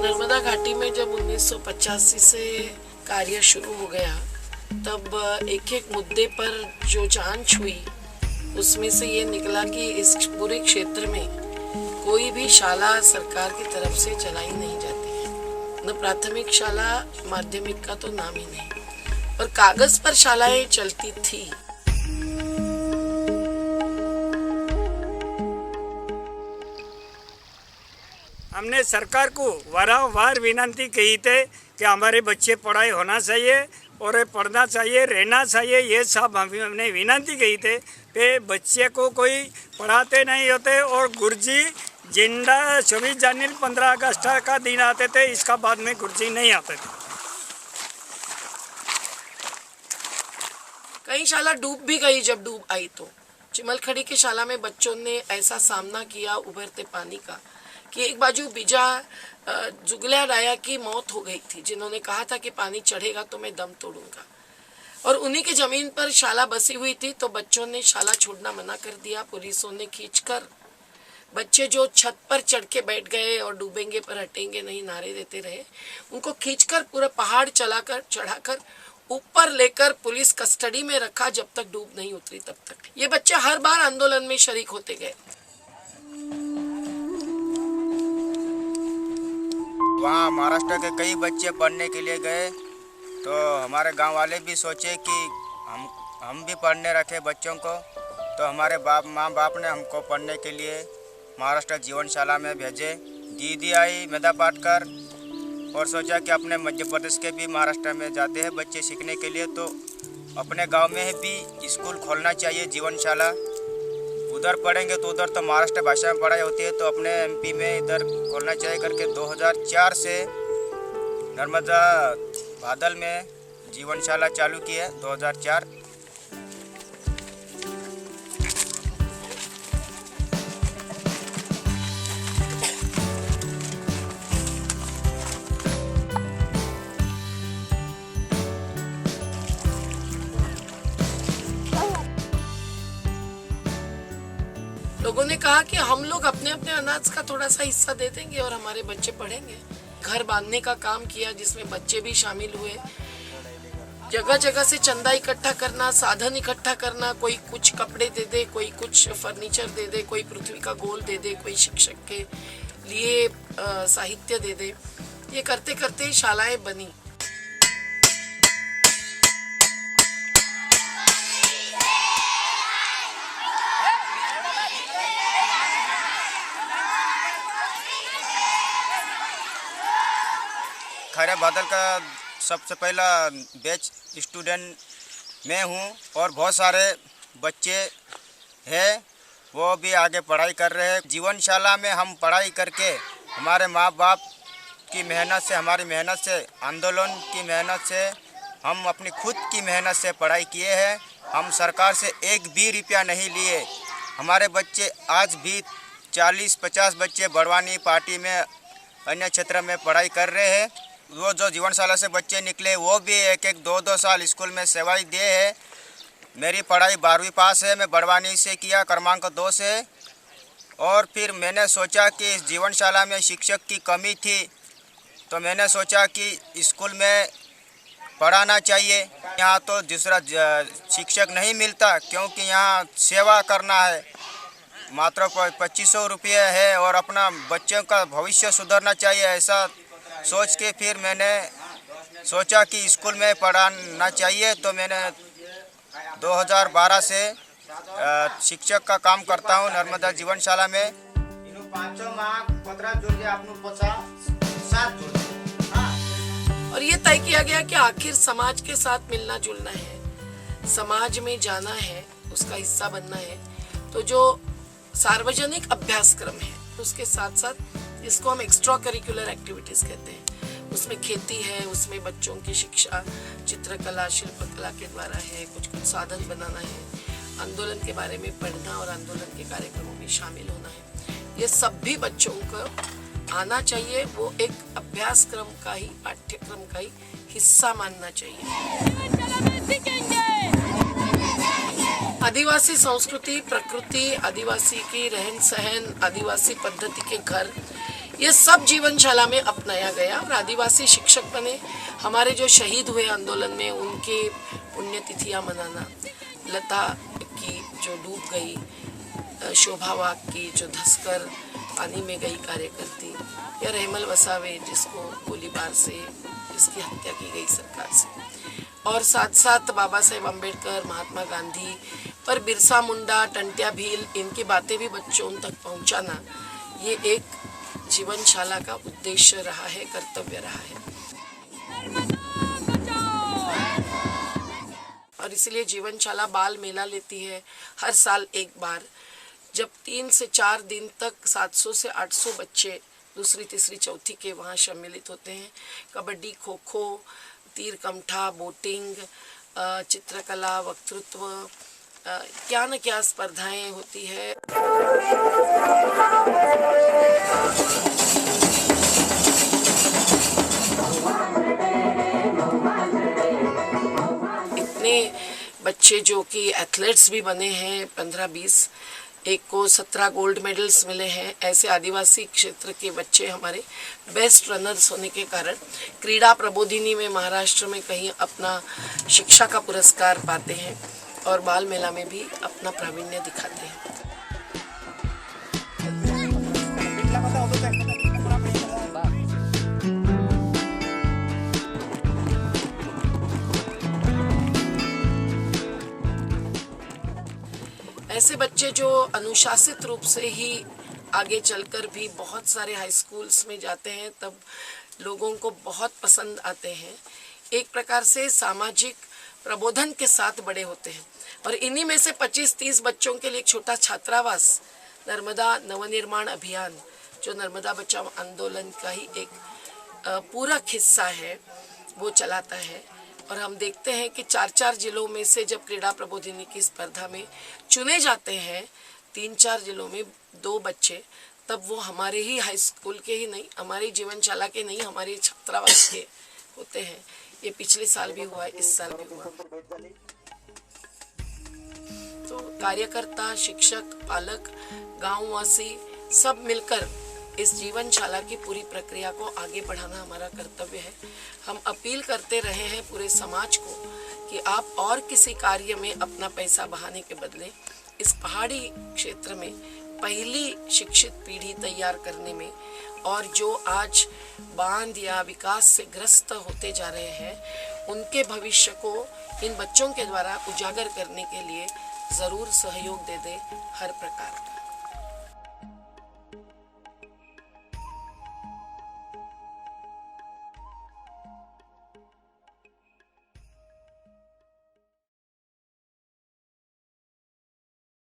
नर्मदा घाटी में जब 1985 से कार्य शुरू हो गया, तब एक एक मुद्दे पर जो जांच हुई उसमें से ये निकला कि इस पूरे क्षेत्र में कोई भी शाला सरकार की तरफ से चलाई नहीं जाती है। न प्राथमिक शाला, माध्यमिक का तो नाम ही नहीं, और कागज पर शालाएं चलती थी। हमने सरकार को वारंवार विनती की थी कि हमारे बच्चे पढ़ाई होना चाहिए और पढ़ना चाहिए, रहना चाहिए। ये सब हमने विनती की थी कि बच्चे को कोई पढ़ाते नहीं होते, और गुरुजी जिंदा 26 जनवरी 15 अगस्त का दिन आते थे, इसका बाद में गुरुजी नहीं आते थे। कई शाला डूब भी गई। जब डूब आई तो चिमलखड़ी की शाला में बच्चों ने ऐसा सामना किया उभरते पानी का कि एक बाजू बिजा जुगला राया की मौत हो गई थी, जिन्होंने कहा था कि पानी चढ़ेगा तो मैं दम तोड़ूंगा, और उन्हीं की जमीन पर शाला बसी हुई थी। तो बच्चों ने शाला छोड़ना मना कर दिया। पुलिसों ने खींचकर बच्चे जो छत पर चढ़ के बैठ गए और डूबेंगे पर हटेंगे नहीं नारे देते रहे, उनको खींचकर पूरा पहाड़ चढ़ाकर ऊपर लेकर पुलिस कस्टडी में रखा जब तक डूब नहीं उतरी तब तक। ये बच्चे हर बार आंदोलन में शरीक होते गए। वहाँ महाराष्ट्र के कई बच्चे पढ़ने के लिए गए, तो हमारे गांव वाले भी सोचे कि हम भी पढ़ने रखे बच्चों को। तो हमारे माँ बाप ने हमको पढ़ने के लिए महाराष्ट्र जीवनशाला में भेजे। दीदी आई मेधा पाटकर, और सोचा कि अपने मध्य प्रदेश के भी महाराष्ट्र में जाते हैं बच्चे सीखने के लिए, तो अपने गांव में भी स्कूल खोलना चाहिए जीवनशाला। उधर पढ़ेंगे तो उधर तो महाराष्ट्र भाषा में पढ़ाई होती है, तो अपने एमपी में इधर खोलना चाहिए करके 2004 से नर्मदा बादल में जीवनशाला चालू की है। 2004 लोगों ने कहा कि हम लोग अपने अपने अनाज का थोड़ा सा हिस्सा दे देंगे और हमारे बच्चे पढ़ेंगे। घर बांधने का काम किया जिसमें बच्चे भी शामिल हुए। जगह जगह से चंदा इकट्ठा करना, साधन इकट्ठा करना, कोई कुछ कपड़े दे दे, कोई कुछ फर्नीचर दे दे, कोई पृथ्वी का गोल दे दे, कोई शिक्षक के लिए साहित्य दे दे। ये करते करते शालाएं बनी। खैरा बादल का सबसे पहला बैच स्टूडेंट मैं हूँ, और बहुत सारे बच्चे हैं वो भी आगे पढ़ाई कर रहे हैं। जीवनशाला में हम पढ़ाई करके हमारे माँ बाप की मेहनत से, हमारी मेहनत से, आंदोलन की मेहनत से, हम अपनी खुद की मेहनत से पढ़ाई किए हैं। हम सरकार से एक भी रुपया नहीं लिए। हमारे बच्चे आज भी 40-50 बच्चे बड़वानी पार्टी में अन्य क्षेत्र में पढ़ाई कर रहे हैं। वो जो जीवनशाला से बच्चे निकले वो भी एक 2-2 साल स्कूल में सेवाएं दिए हैं। मेरी पढ़ाई 12वीं पास है, मैं बड़वानी से किया, क्रमांक 2 से। और फिर मैंने सोचा कि इस जीवनशाला में शिक्षक की कमी थी, तो मैंने सोचा कि स्कूल में पढ़ाना चाहिए। यहाँ तो दूसरा शिक्षक नहीं मिलता, क्योंकि यहाँ सेवा करना है, मात्र 2500 रुपये है, और अपना बच्चों का भविष्य सुधरना चाहिए। ऐसा सोच के फिर मैंने सोचा कि स्कूल में पढ़ाना चाहिए। तो मैंने 2012 से शिक्षक का काम करता हूँ नर्मदा जीवनशाला में। और ये तय किया गया कि आखिर समाज के साथ मिलना जुलना है, समाज में जाना है, उसका हिस्सा बनना है। तो जो सार्वजनिक अभ्यासक्रम है उसके साथ साथ इसको हम एक्स्ट्रा करिकुलर एक्टिविटीज कहते हैं। उसमें खेती है, उसमें बच्चों की शिक्षा चित्रकला, शिल्पकला के द्वारा है, कुछ साधन बनाना है, आंदोलन के बारे में पढ़ना और आंदोलन के कार्यक्रमों में शामिल होना है। ये सब भी बच्चों को आना चाहिए, वो एक अभ्यास क्रम का ही, पाठ्यक्रम का ही हिस्सा मानना चाहिए। आदिवासी संस्कृति, प्रकृति, आदिवासी की रहन सहन, आदिवासी पद्धति के घर, ये सब जीवनशाला में अपनाया गया और आदिवासी शिक्षक बने। हमारे जो शहीद हुए आंदोलन में, उनके पुण्यतिथियां मनाना, लता की जो डूब गई, शोभा वाग की जो धंसकर पानी में गई कार्यकर्ती, या रहमल वसावे जिसको गोलीबार से जिसकी हत्या की गई सरकार से, और साथ साथ बाबा साहेब अम्बेडकर, महात्मा गांधी, पर बिरसा मुंडा, टंट्या भील, इनकी बातें भी बच्चों तक पहुंचाना, ये एक जीवनशाला का उद्देश्य रहा है, कर्तव्य रहा है। और इसलिए जीवनशाला बाल मेला लेती है हर साल एक बार, जब 3 से 4 दिन तक 700 से 800 बच्चे दूसरी, तीसरी, चौथी के वहाँ सम्मिलित होते हैं। कबड्डी, खो खो, तीर कमठा, बोटिंग, चित्रकला, वक्तृत्व, क्या न क्या स्पर्धाएं होती है। इतने बच्चे जो कि एथलीट्स भी बने हैं, 15-20, एक को 17 गोल्ड मेडल्स मिले हैं। ऐसे आदिवासी क्षेत्र के बच्चे हमारे बेस्ट रनर्स होने के कारण क्रीड़ा प्रबोधिनी में महाराष्ट्र में कहीं अपना शिक्षा का पुरस्कार पाते हैं और बाल मेला में भी अपना प्रावीण्य दिखाते हैं। ऐसे बच्चे जो अनुशासित रूप से ही आगे चलकर भी बहुत सारे हाई स्कूल्स में जाते हैं, तब लोगों को बहुत पसंद आते हैं। एक प्रकार से सामाजिक प्रबोधन के साथ बड़े होते हैं। और इन्हीं में से 25-30 बच्चों के लिए एक छोटा छात्रावास नर्मदा नवनिर्माण अभियान, जो नर्मदा बचाओ आंदोलन का ही एक पूरक हिस्सा है, वो चलाता है। और हम देखते हैं कि 4-4 जिलों में से जब क्रीड़ा प्रबोधिनी की स्पर्धा में चुने जाते हैं 3-4 जिलों में 2 बच्चे, तब वो हमारे ही हाई स्कूल के ही नहीं, हमारी जीवनशाला के नहीं, हमारे छात्रावास के होते हैं। ये पिछले साल भी हुआ, इस साल भी हुआ। तो कार्यकर्ता, शिक्षक, पालक, गांववासी सब मिलकर इस जीवनशाला की पूरी प्रक्रिया को आगे बढ़ाना हमारा कर्तव्य है। हम अपील करते रहे हैं पूरे समाज को कि आप और किसी कार्य में अपना पैसा बहाने के बदले इस पहाड़ी क्षेत्र में पहली शिक्षित पीढ़ी तैयार करने में, और जो आज बांध या विकास से ग्रस्त होते जा रहे हैं, उनके भविष्य को इन बच्चों के द्वारा उजागर करने के लिए ज़रूर सहयोग दे हर प्रकार।